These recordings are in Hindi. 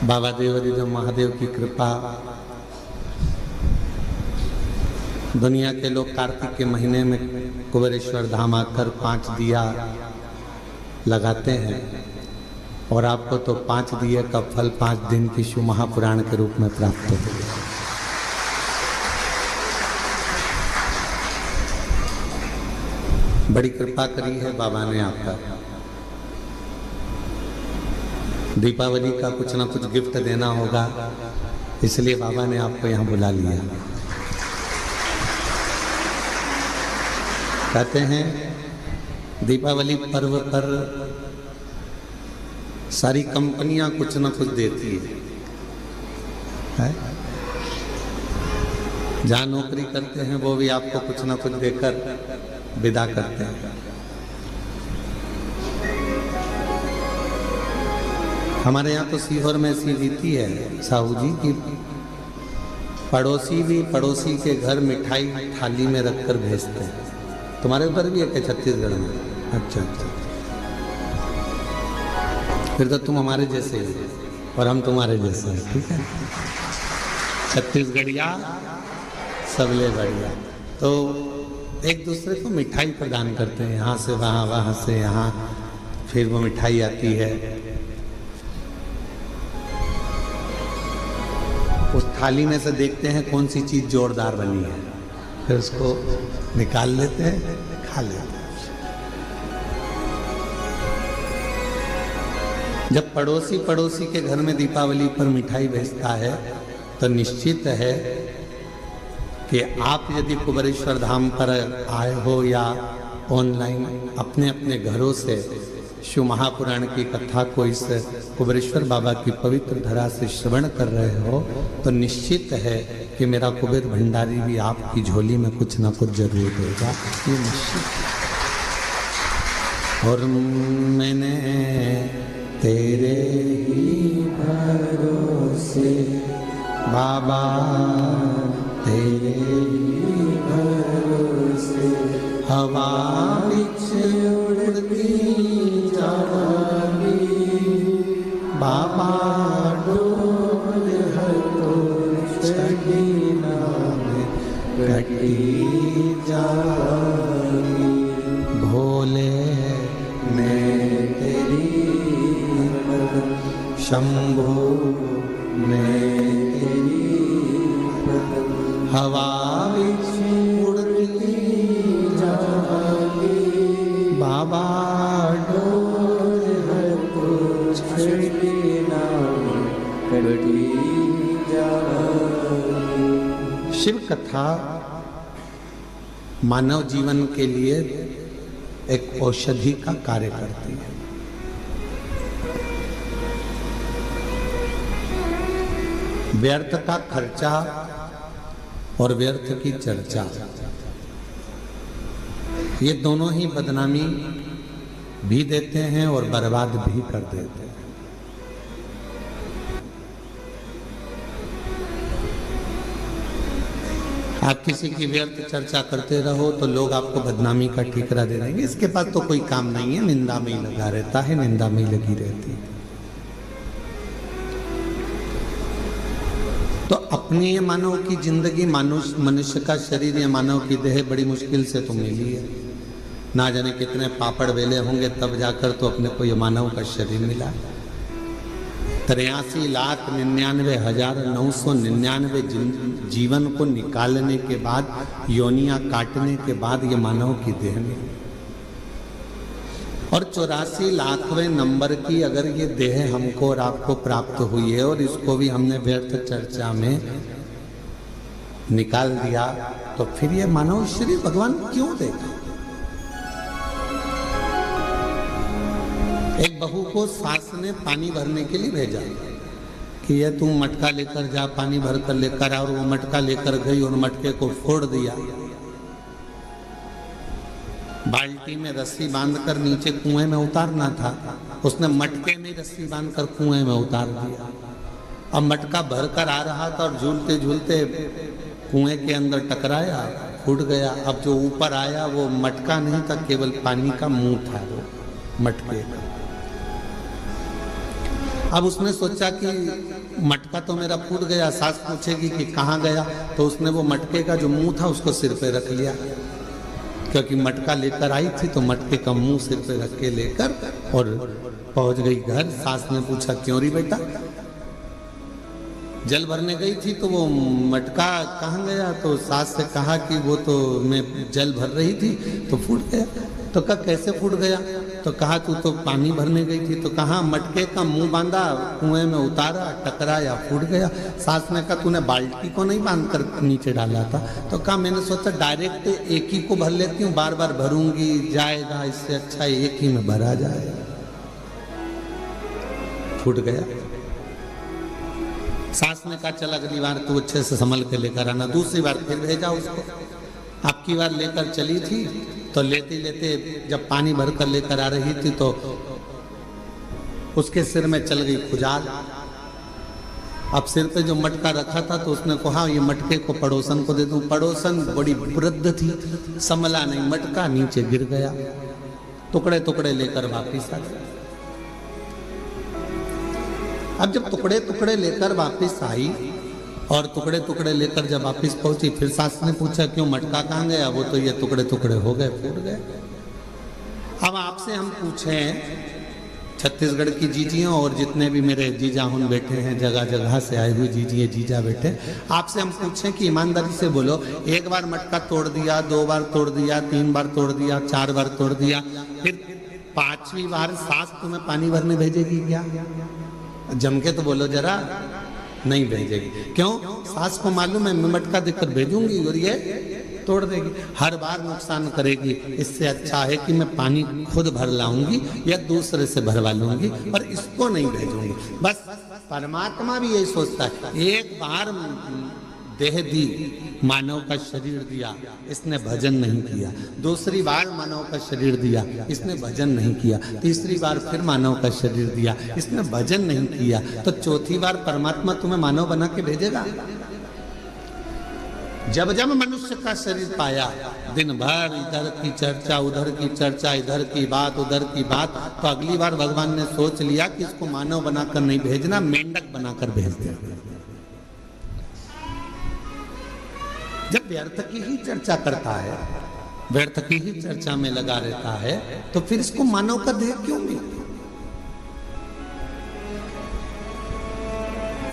बाबा देवादिदेव महादेव की कृपा। दुनिया के लोग कार्तिक के महीने में कुबेरेश्वर धाम आकर 5 दिया लगाते हैं और आपको तो 5 दिए का फल 5 दिन की शिव महापुराण के रूप में प्राप्त होता है। बड़ी कृपा करी है बाबा ने आपका। दीपावली का कुछ ना कुछ गिफ्ट देना होगा, इसलिए बाबा ने आपको यहाँ बुला लिया। कहते हैं दीपावली पर्व पर सारी कंपनियां कुछ ना कुछ देती है? जहाँ नौकरी करते हैं वो भी आपको कुछ ना कुछ देकर विदा करते हैं। हमारे यहाँ तो सीहोर में ऐसी रीति है साहू जी की, पड़ोसी भी पड़ोसी के घर मिठाई थाली में रखकर भेजते हैं। तुम्हारे उधर भी है क्या छत्तीसगढ़ में? अच्छा अच्छा, फिर तो तुम हमारे जैसे हो और हम तुम्हारे जैसे हैं, ठीक है। छत्तीसगढ़िया सबले बढ़िया। तो एक दूसरे को मिठाई प्रदान करते हैं, यहाँ से वहाँ, वहाँ से यहाँ, फिर वो मिठाई आती है। उस थाली में से देखते हैं कौन सी चीज़ जोरदार बनी है, फिर उसको निकाल लेते हैं, खा लेते हैं। जब पड़ोसी पड़ोसी के घर में दीपावली पर मिठाई भेजता है तो निश्चित है कि आप यदि कुबेरेश्वर धाम पर आए हो या ऑनलाइन अपने अपने घरों से शिव महापुराण की कथा को इस कुबेरेश्वर बाबा की पवित्र धरा से श्रवण कर रहे हो, तो निश्चित है कि मेरा कुबेर भंडारी भी आपकी झोली में कुछ ना कुछ जरूर देगा, ये निश्चित है। और मैंने तेरे ही भरोसे बाबा, तेरे ही भरोसे हवा बिछ उड़ती जागी बाबा, डोल है तो छड़ी नाम कटी जागी। भोले मैं तेरी शंभो मैं तेरी हवा बिछ उड़ती जागी बाबा, डोल है तो छड़ी नाम कटी जागी। शिव कथा मानव जीवन के लिए एक औषधि का कार्य करती है। व्यर्थ का खर्चा और व्यर्थ की चर्चा, ये दोनों ही बदनामी भी देते हैं और बर्बाद भी कर देते हैं। आप किसी की व्यर्थ चर्चा करते रहो तो लोग आपको बदनामी का ठीकरा दे देंगे, इसके पास तो कोई काम नहीं है, निंदा में ही लगा रहता है, निंदा में ही लगी रहती है। तो अपनी ये मानव की जिंदगी, मनुष्य का शरीर या मानव की देह बड़ी मुश्किल से तो मिली है। ना जाने कितने पापड़ बेले होंगे तब जाकर तो अपने को ये मानव का शरीर मिला। 83,99,999 जीवन को निकालने के बाद, योनियां काटने के बाद ये मानव की देह में, और 84 लाखवें नंबर की अगर ये देह हमको और आपको प्राप्त हुई है और इसको भी हमने व्यर्थ चर्चा में निकाल दिया, तो फिर ये मानव शरीर भगवान क्यों देगा? एक बहू को सास ने पानी भरने के लिए भेजा कि ये तू मटका लेकर जा, पानी भर कर लेकर आ, और वो मटका लेकर गई और मटके को फोड़ दिया। बाल्टी में रस्सी बांधकर नीचे कुएं में उतारना था, उसने मटके में रस्सी बांधकर कुएं में उतार दिया। अब मटका भरकर आ रहा था और झूलते झूलते कुएं के अंदर टकराया, फूट गया। अब जो ऊपर आया वो मटका नहीं था, केवल पानी का मुंह था वो मटके का। अब उसने सोचा कि मटका तो मेरा फूट गया, सास पूछेगी कि कहाँ गया, तो उसने वो मटके का जो मुंह था उसको सिर पे रख लिया, क्योंकि मटका लेकर आई थी तो मटके का मुंह सिर पे रख के लेकर और पहुंच गई घर। सास ने पूछा क्यों री बेटा? जल भरने गई थी तो वो मटका कहाँ गया? तो सास से कहा कि वो तो मैं जल भर रही थी तो फूट गया। तो कहा कैसे फूट गया? तो कहा तू तो पानी भरने गई थी। तो कहा मटके का मुंह बांधा, कुएं में उतारा, टकराया, फूट गया। सास ने कहा तूने बाल्टी को नहीं बांध कर नीचे डाला था? तो कहा मैंने सोचा डायरेक्ट एक ही को भर लेती हूँ, बार बार भरूंगी जाएगा, इससे अच्छा एक ही में भरा जाए। फूट गया। सास ने कहा चल अगली बार तू अच्छे से संभल के लेकर आना। दूसरी बार फिर भेजा उसको। अब की बार लेकर चली थी तो लेते लेते जब पानी भर कर लेकर आ रही थी तो उसके सिर में चल गई खुजाल। अब सिर पे जो मटका रखा था तो उसने कहा ये मटके को पड़ोसन को दे दूं। पड़ोसन बड़ी वृद्ध थी, संभला नहीं, मटका नीचे गिर गया, टुकड़े टुकड़े लेकर वापिस आ गया। अब जब टुकड़े टुकड़े लेकर वापिस आई और टुकड़े टुकड़े लेकर जब वापिस पहुंची, फिर सास ने पूछा क्यों मटका कहाँ गया? वो तो ये टुकड़े टुकड़े हो गए, फूट गए। अब आपसे हम पूछें, छत्तीसगढ़ की जीजियों और जितने भी मेरे जीजा हुन बैठे हैं, जगह जगह से आए हुए जीजिए जीजा बैठे, आपसे हम पूछें कि ईमानदारी से बोलो, एक बार मटका तोड़ दिया, 2 बार तोड़ दिया, 3 बार तोड़ दिया, 4 बार तोड़ दिया, फिर 5वीं बार सास तुम्हें पानी भरने भेजेगी क्या? जम के तो बोलो जरा, नहीं भेजेगी। क्यों? सास को मालूम है मैं मटका देकर भेजूंगी और ये तोड़ देगी, हर बार नुकसान करेगी। इससे अच्छा है कि मैं पानी खुद भर लाऊंगी या दूसरे से भरवा लूंगी और इसको नहीं भेजूंगी। बस परमात्मा भी यही सोचता है, एक बार देह दी, मानव का शरीर दिया, इसने भजन नहीं किया। दूसरी बार मानव का शरीर दिया, इसने भजन नहीं किया। तीसरी बार फिर मानव का शरीर दिया, इसने भजन नहीं किया। तो चौथी बार परमात्मा तुम्हें मानव बना के भेजेगा। जब जब मनुष्य का शरीर पाया, दिन भर इधर की चर्चा, उधर की चर्चा, इधर की बात, उधर की बात, तो अगली बार भगवान ने सोच लिया कि इसको मानव बनाकर नहीं भेजना, मेंढक बनाकर भेज देना। जब व्यर्थ की ही चर्चा करता है, व्यर्थ की ही चर्चा में लगा रहता है, तो फिर इसको मानव का देह क्यों मिला?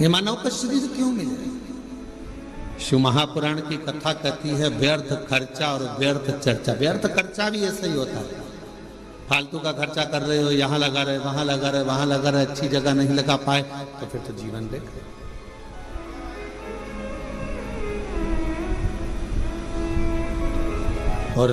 ये मानव का शरीर क्यों मिला? शिव महापुराण की कथा कहती है व्यर्थ खर्चा और व्यर्थ चर्चा। व्यर्थ खर्चा भी ऐसा ही होता है, फालतू का खर्चा कर रहे हो, यहाँ लगा रहे, वहां लगा रहे, वहां लगा रहे, अच्छी जगह नहीं लगा पाए तो फिर तो जीवन बेकार। और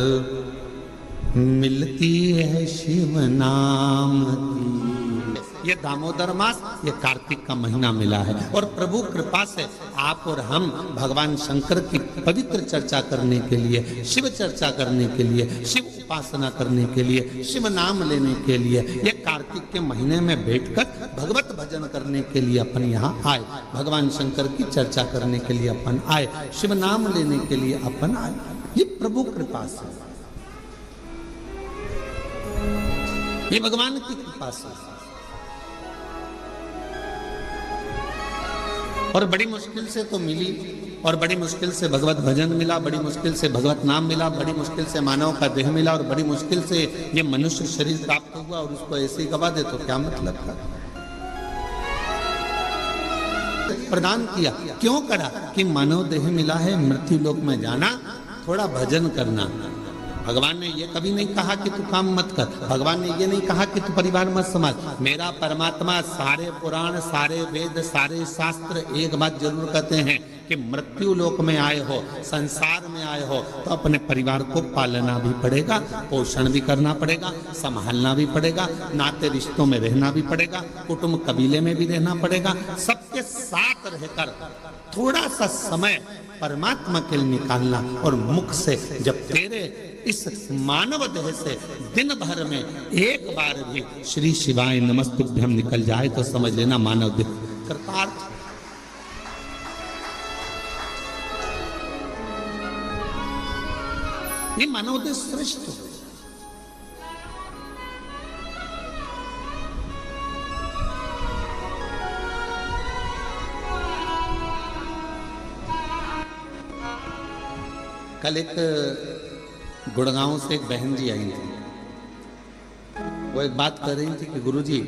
मिलती है शिव नाम की, ये दामोदर मास, ये कार्तिक का महीना मिला है और प्रभु कृपा से आप और हम भगवान शंकर की पवित्र चर्चा करने के लिए, शिव चर्चा करने के लिए, शिव उपासना करने के लिए, शिव नाम लेने के लिए, ये कार्तिक के महीने में बैठकर भगवत भजन करने के लिए अपन यहाँ आए, भगवान शंकर की चर्चा करने के लिए अपन आए, शिव नाम लेने के लिए अपन आए। ये प्रभु कृपा से, ये भगवान की कृपा से। और बड़ी मुश्किल से तो मिली, और बड़ी मुश्किल से भगवत भजन मिला, बड़ी मुश्किल से भगवत नाम मिला, बड़ी मुश्किल से मानव का देह मिला, और बड़ी मुश्किल से ये मनुष्य शरीर प्राप्त हुआ, और उसको ऐसे ही गवा दे तो क्या मतलब का? प्रदान किया, क्यों करा? कि मानव देह मिला है, मृत्यु लोक में जाना, थोड़ा भजन करना। भगवान ने ये कभी नहीं कहा कि तू काम मत कर, भगवान ने ये नहीं कहा कि तू परिवार मत संभाल। मेरा परमात्मा सारे पुराण, सारे वेद, सारे शास्त्र एक बात जरूर कहते हैं कि मृत्यु लोक में आए हो, संसार में आए हो, तो अपने परिवार को पालना भी पड़ेगा, पोषण भी करना पड़ेगा, संभालना भी पड़ेगा, नाते रिश्तों में रहना भी पड़ेगा, कुटुंब कबीले में भी रहना पड़ेगा। सबके साथ रहकर थोड़ा सा समय परमात्मा के लिए निकालना, और मुख से जब तेरे इस मानव देह से दिन भर में एक बार भी श्री शिवाय नमस्तुभ्यम निकल जाए तो समझ लेना मानव देह कृतार्थ। ये मानव देह श्रेष्ठ है। कल एक गुड़गांव से एक बहन जी आई थी। वो एक बात कर रही थी कि गुरुजी,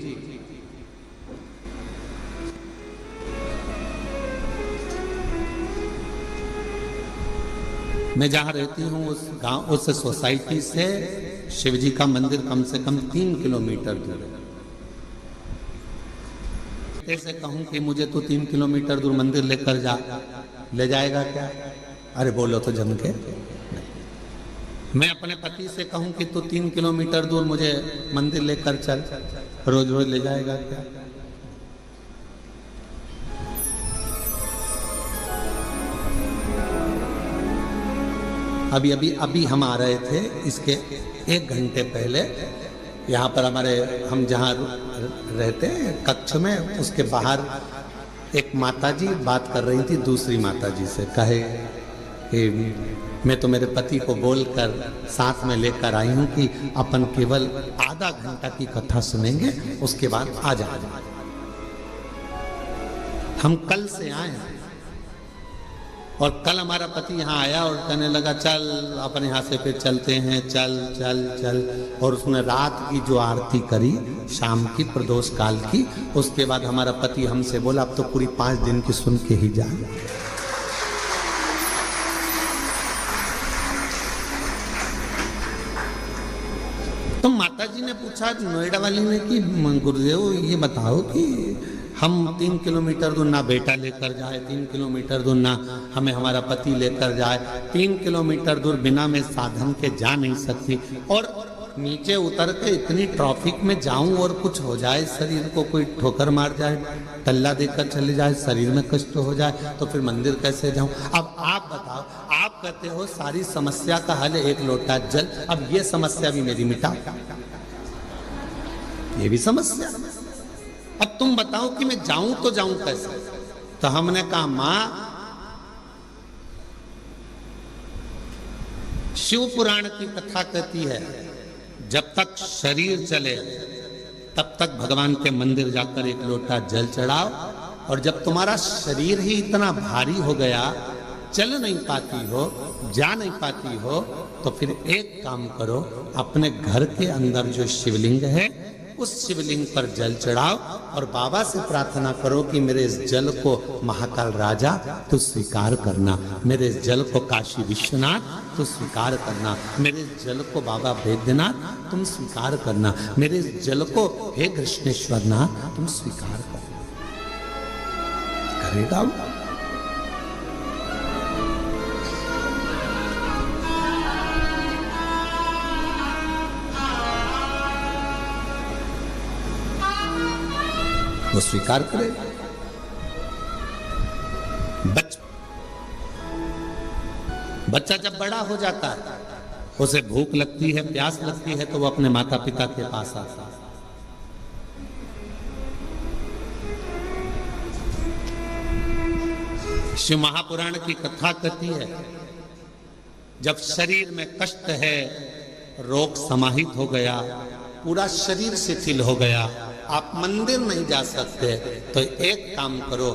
मैं जहां रहती हूं उस गांव, उस सोसाइटी से शिवजी का मंदिर कम से कम 3 किलोमीटर दूर है। ऐसे कहूं कि मुझे तो 3 किलोमीटर दूर मंदिर लेकर जा, ले जाएगा क्या? अरे बोलो तो जम के। मैं अपने पति से कहूं कि तू 3 किलोमीटर दूर मुझे मंदिर लेकर चल, रोज रोज ले जाएगा क्या? अभी हम आ रहे थे, इसके 1 घंटे पहले यहाँ पर हमारे, हम जहाँ रहते हैं कक्ष में, उसके बाहर एक माताजी बात कर रही थी दूसरी माताजी से। कहे कि मैं तो मेरे पति को बोलकर साथ में लेकर आई हूँ कि अपन केवल आधा घंटा की कथा सुनेंगे, उसके बाद आ जाएंगे। हम कल से आए हैं और कल हमारा पति यहाँ आया और कहने लगा चल अपन यहाँ से फिर चलते हैं, चल चल चल। और उसने रात की जो आरती करी शाम की प्रदोष काल की, उसके बाद हमारा पति हमसे बोला अब तो पूरी 5 दिन की सुन के ही जाए। तो माताजी ने पूछा नोएडा वाली ने कि गुरुदेव ये बताओ कि हम 3 किलोमीटर दूर ना बेटा लेकर जाए, 3 किलोमीटर दूर ना हमें हमारा पति लेकर जाए, 3 किलोमीटर दूर बिना मैं साधन के जा नहीं सकती, और नीचे उतर के इतनी ट्रैफिक में जाऊं और कुछ हो जाए, शरीर को कोई ठोकर मार जाए, टल्ला देकर चले जाए, शरीर में कष्ट हो जाए, तो फिर मंदिर कैसे जाऊं? अब आप बताओ, आप कहते हो सारी समस्या का हल 1 लोटा जल। अब ये समस्या भी मेरी मिटा, ये भी समस्या। अब तुम बताओ कि मैं जाऊं तो जाऊं कैसे? तो हमने कहा मां, शिव पुराण की कथा कहती है जब तक शरीर चले तब तक भगवान के मंदिर जाकर 1 लोटा जल चढ़ाओ, और जब तुम्हारा शरीर ही इतना भारी हो गया, चल नहीं पाती हो, जा नहीं पाती हो, तो फिर एक काम करो, अपने घर के अंदर जो शिवलिंग है उस शिवलिंग पर जल चढ़ाओ और बाबा से प्रार्थना करो कि मेरे इस जल को महाकाल राजा तू स्वीकार करना, मेरे इस जल को काशी विश्वनाथ तू स्वीकार करना, मेरे इस जल को बाबा वैद्यनाथ तुम स्वीकार करना, मेरे इस जल को हे कृष्णेश्वर नाथ तुम स्वीकार करना। करेगा वो, स्वीकार करे। बच्चा जब बड़ा हो जाता है, उसे भूख लगती है, प्यास लगती है, तो वो अपने माता पिता के पास आता है। शिव महापुराण की कथा कहती है जब शरीर में कष्ट है, रोग समाहित हो गया, पूरा शरीर शिथिल हो गया, आप मंदिर नहीं जा सकते, तो एक काम करो,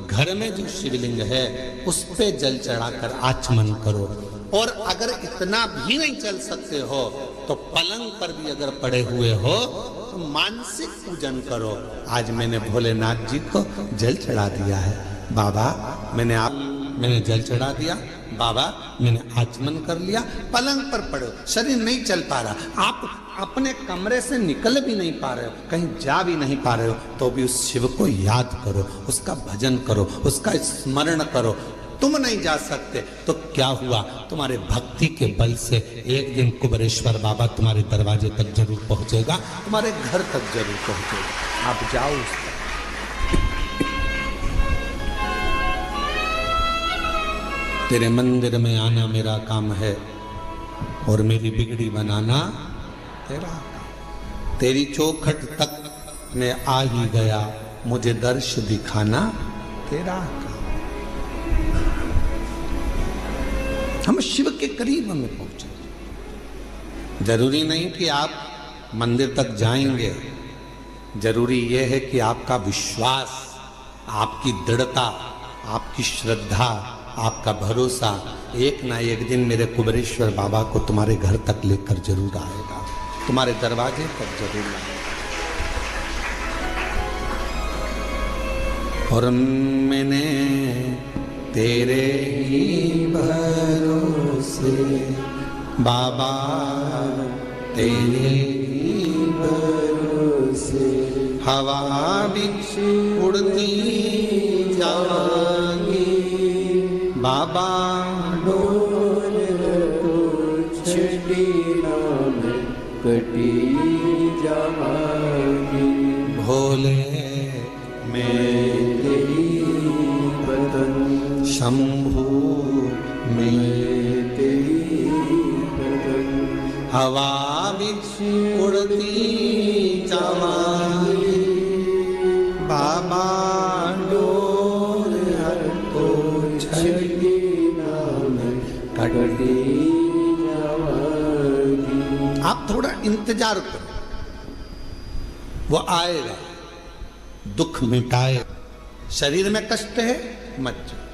घर में जो शिवलिंग है उस पे जल चढ़ाकर आचमन करो, और अगर इतना भी नहीं चल सकते हो तो पलंग पर भी अगर पड़े हुए हो तो मानसिक पूजन करो। आज मैंने भोलेनाथ जी को जल चढ़ा दिया है, बाबा मैंने जल चढ़ा दिया, बाबा मैंने आचमन कर लिया। पलंग पर पड़े हो, शरीर नहीं चल पा रहा, आप अपने कमरे से निकल भी नहीं पा रहे हो, कहीं जा भी नहीं पा रहे हो, तो भी उस शिव को याद करो, उसका भजन करो, उसका स्मरण करो। तुम नहीं जा सकते तो क्या हुआ, तुम्हारे भक्ति के बल से एक दिन कुबेरेश्वर बाबा तुम्हारे दरवाजे तक जरूर पहुंचेगा, तुम्हारे घर तक जरूर पहुंचेगा। आप जाओ उस तक। तेरे मंदिर में आना मेरा काम है और मेरी बिगड़ी बनाना तेरा काम। तेरी चौखट तक मैं आ ही गया, मुझे दर्श दिखाना तेरा काम। हम शिव के करीब हमें पहुंचे। जरूरी नहीं कि आप मंदिर तक जाएंगे, जरूरी यह है कि आपका विश्वास, आपकी दृढ़ता, आपकी श्रद्धा, आपका भरोसा एक ना एक दिन मेरे कुबेरेश्वर बाबा को तुम्हारे घर तक लेकर जरूर आएगा, तुम्हारे दरवाजे तक जरूर आएगा। और मैंने तेरे ही भरोसे बाबा, तेरे ही भरोसे हवा बिछ उड़ती जाएंगी बाबा, डोर छड़ी नाम कटी जाएगी। भोले मैं तेरी बदन, शंभू में तेरी बदन, हवा बिछ उड़ती जाएंगी बाबा, डोर हर को छड़ी नाम कटी। जाएगी। आप थोड़ा इंतजार करो, वो आएगा, दुख मिटाए। शरीर में कष्ट है मत जाओ,